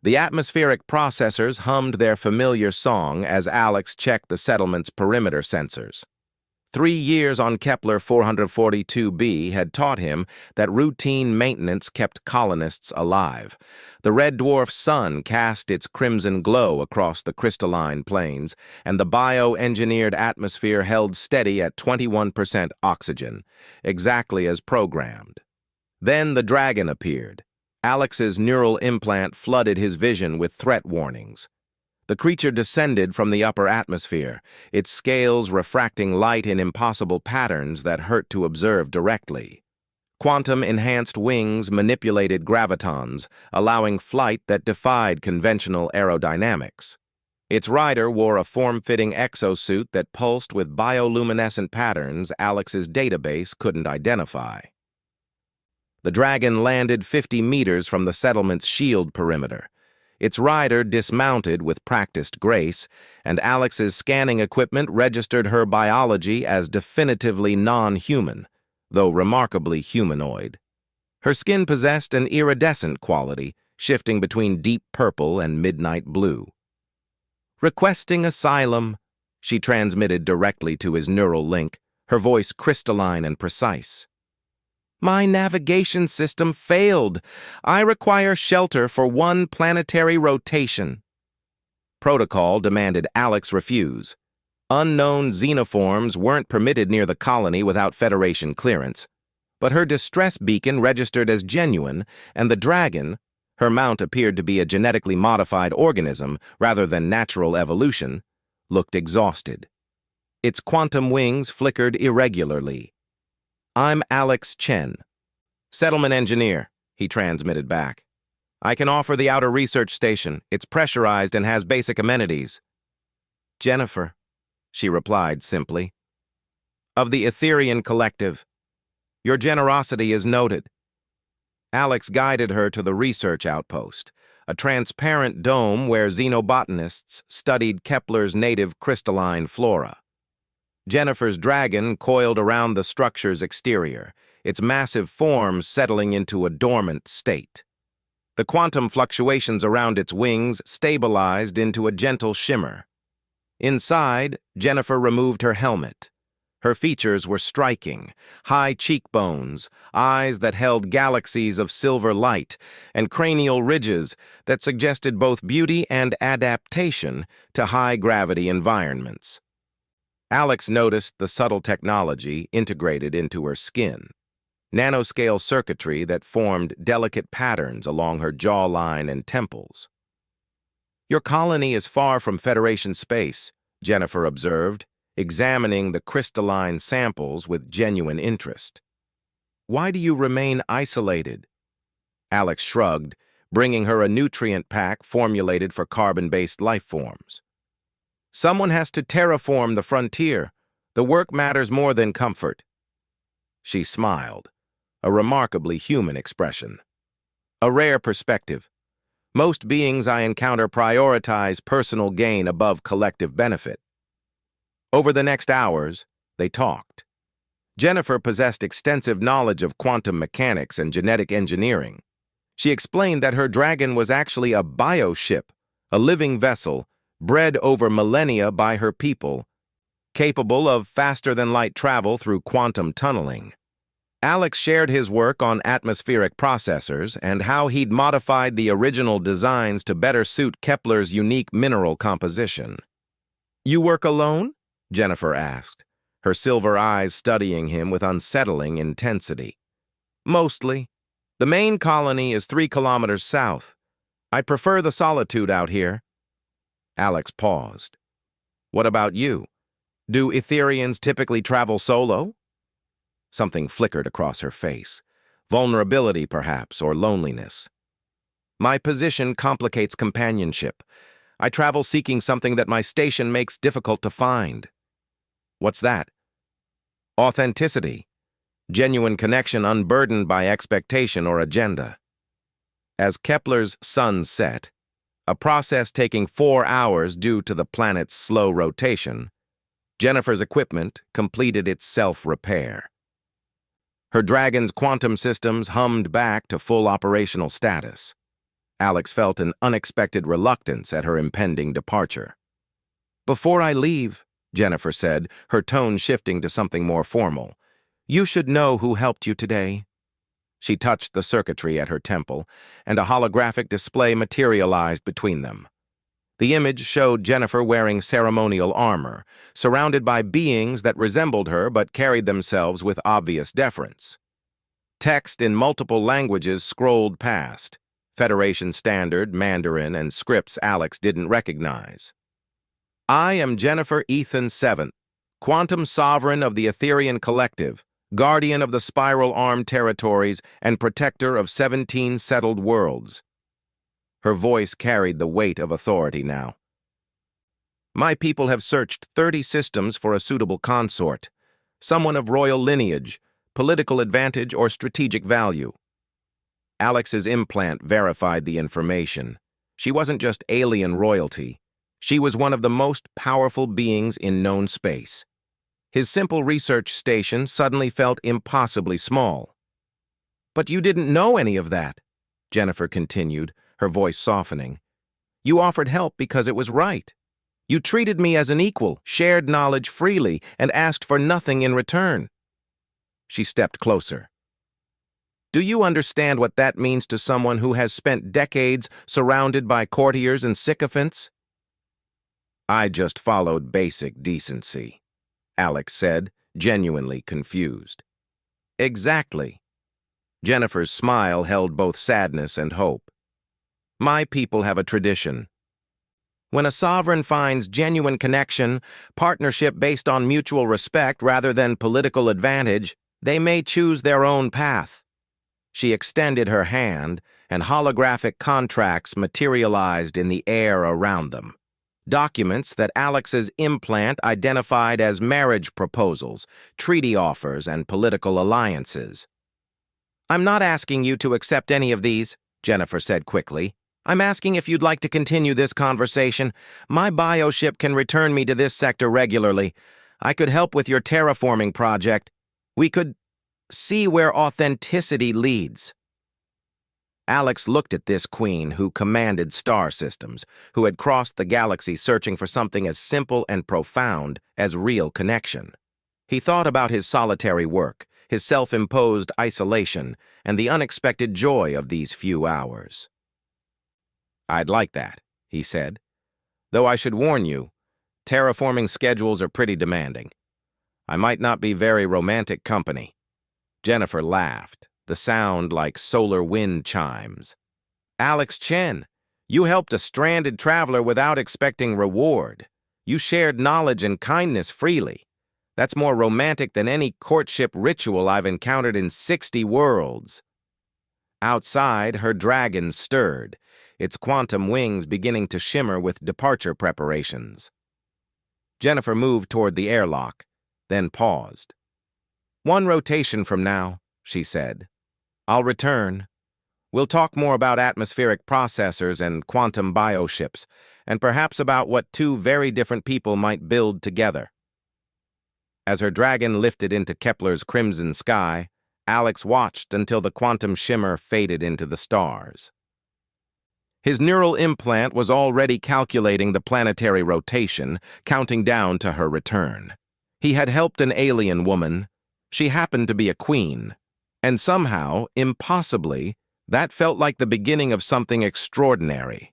The atmospheric processors hummed their familiar song as Alex checked the settlement's perimeter sensors. 3 years on Kepler 442b had taught him that routine maintenance kept colonists alive. The red dwarf sun cast its crimson glow across the crystalline plains, and the bioengineered atmosphere held steady at 21% oxygen, exactly as programmed. Then the dragon appeared. Alex's neural implant flooded his vision with threat warnings. The creature descended from the upper atmosphere, its scales refracting light in impossible patterns that hurt to observe directly. Quantum-enhanced wings manipulated gravitons, allowing flight that defied conventional aerodynamics. Its rider wore a form-fitting exosuit that pulsed with bioluminescent patterns Alex's database couldn't identify. The dragon landed 50 meters from the settlement's shield perimeter. Its rider dismounted with practiced grace, and Alex's scanning equipment registered her biology as definitively non-human, though remarkably humanoid. Her skin possessed an iridescent quality, shifting between deep purple and midnight blue. "Requesting asylum," she transmitted directly to his neural link, her voice crystalline and precise. "My navigation system failed. I require shelter for one planetary rotation." Protocol demanded Alex refuse. Unknown xenoforms weren't permitted near the colony without Federation clearance. But her distress beacon registered as genuine, and the dragon, her mount appeared to be a genetically modified organism rather than natural evolution, looked exhausted. Its quantum wings flickered irregularly. "I'm Alex Chen, settlement engineer," he transmitted back. "I can offer the outer research station. It's pressurized and has basic amenities." "Jennifer," she replied simply. "Of the Etherian Collective. Your generosity is noted." Alex guided her to the research outpost, a transparent dome where xenobotanists studied Kepler's native crystalline flora. Jennifer's dragon coiled around the structure's exterior, its massive form settling into a dormant state. The quantum fluctuations around its wings stabilized into a gentle shimmer. Inside, Jennifer removed her helmet. Her features were striking: high cheekbones, eyes that held galaxies of silver light, and cranial ridges that suggested both beauty and adaptation to high-gravity environments. Alex noticed the subtle technology integrated into her skin. Nanoscale circuitry that formed delicate patterns along her jawline and temples. "Your colony is far from Federation space," Jennifer observed, examining the crystalline samples with genuine interest. "Why do you remain isolated?" Alex shrugged, bringing her a nutrient pack formulated for carbon-based life forms. "Someone has to terraform the frontier. The work matters more than comfort." She smiled, a remarkably human expression. "A rare perspective. Most beings I encounter prioritize personal gain above collective benefit." Over the next hours, they talked. Jennifer possessed extensive knowledge of quantum mechanics and genetic engineering. She explained that her dragon was actually a bioship, a living vessel, bred over millennia by her people, capable of faster-than-light travel through quantum tunneling. Alex shared his work on atmospheric processors and how he'd modified the original designs to better suit Kepler's unique mineral composition. "You work alone?" Jennifer asked, her silver eyes studying him with unsettling intensity. "Mostly. The main colony is 3 kilometers south. I prefer the solitude out here." Alex paused. "What about you? Do Etherians typically travel solo?" Something flickered across her face. Vulnerability, perhaps, or loneliness. "My position complicates companionship. I travel seeking something that my station makes difficult to find." "What's that?" "Authenticity. Genuine connection unburdened by expectation or agenda." As Kepler's sun set, a process taking 4 hours due to the planet's slow rotation, Jennifer's equipment completed its self-repair. Her dragon's quantum systems hummed back to full operational status. Alex felt an unexpected reluctance at her impending departure. "Before I leave," Jennifer said, her tone shifting to something more formal, "you should know who helped you today." She touched the circuitry at her temple, and a holographic display materialized between them. The image showed Jennifer wearing ceremonial armor, surrounded by beings that resembled her but carried themselves with obvious deference. Text in multiple languages scrolled past, Federation Standard, Mandarin, and scripts Alex didn't recognize. "I am Jennifer Ethan VII, Quantum Sovereign of the Etherian Collective, Guardian of the Spiral Arm Territories, and Protector of 17 Settled Worlds." Her voice carried the weight of authority now. "My people have searched 30 systems for a suitable consort, someone of royal lineage, political advantage, or strategic value." Alex's implant verified the information. She wasn't just alien royalty. She was one of the most powerful beings in known space. His simple research station suddenly felt impossibly small. "But you didn't know any of that," Jennifer continued, her voice softening. "You offered help because it was right. You treated me as an equal, shared knowledge freely, and asked for nothing in return." She stepped closer. "Do you understand what that means to someone who has spent decades surrounded by courtiers and sycophants?" "I just followed basic decency," Alex said, genuinely confused. "Exactly." Jennifer's smile held both sadness and hope. "My people have a tradition. When a sovereign finds genuine connection, partnership based on mutual respect rather than political advantage, they may choose their own path." She extended her hand, and holographic contracts materialized in the air around them. Documents that Alex's implant identified as marriage proposals, treaty offers, and political alliances. "I'm not asking you to accept any of these," Jennifer said quickly. "I'm asking if you'd like to continue this conversation. My bioship can return me to this sector regularly. I could help with your terraforming project. We could see where authenticity leads." Alex looked at this queen who commanded star systems, who had crossed the galaxy searching for something as simple and profound as real connection. He thought about his solitary work, his self-imposed isolation, and the unexpected joy of these few hours. "I'd like that," he said. "Though I should warn you, terraforming schedules are pretty demanding. I might not be very romantic company." Jennifer laughed, the sound like solar wind chimes. "Alex Chen, you helped a stranded traveler without expecting reward. You shared knowledge and kindness freely. That's more romantic than any courtship ritual I've encountered in 60 worlds." Outside, her dragon stirred, its quantum wings beginning to shimmer with departure preparations. Jennifer moved toward the airlock, then paused. "1 rotation from now," she said. "I'll return. We'll talk more about atmospheric processors and quantum bioships, and perhaps about what 2 very different people might build together." As her dragon lifted into Kepler's crimson sky, Alex watched until the quantum shimmer faded into the stars. His neural implant was already calculating the planetary rotation, counting down to her return. He had helped an alien woman. She happened to be a queen. And somehow, impossibly, that felt like the beginning of something extraordinary.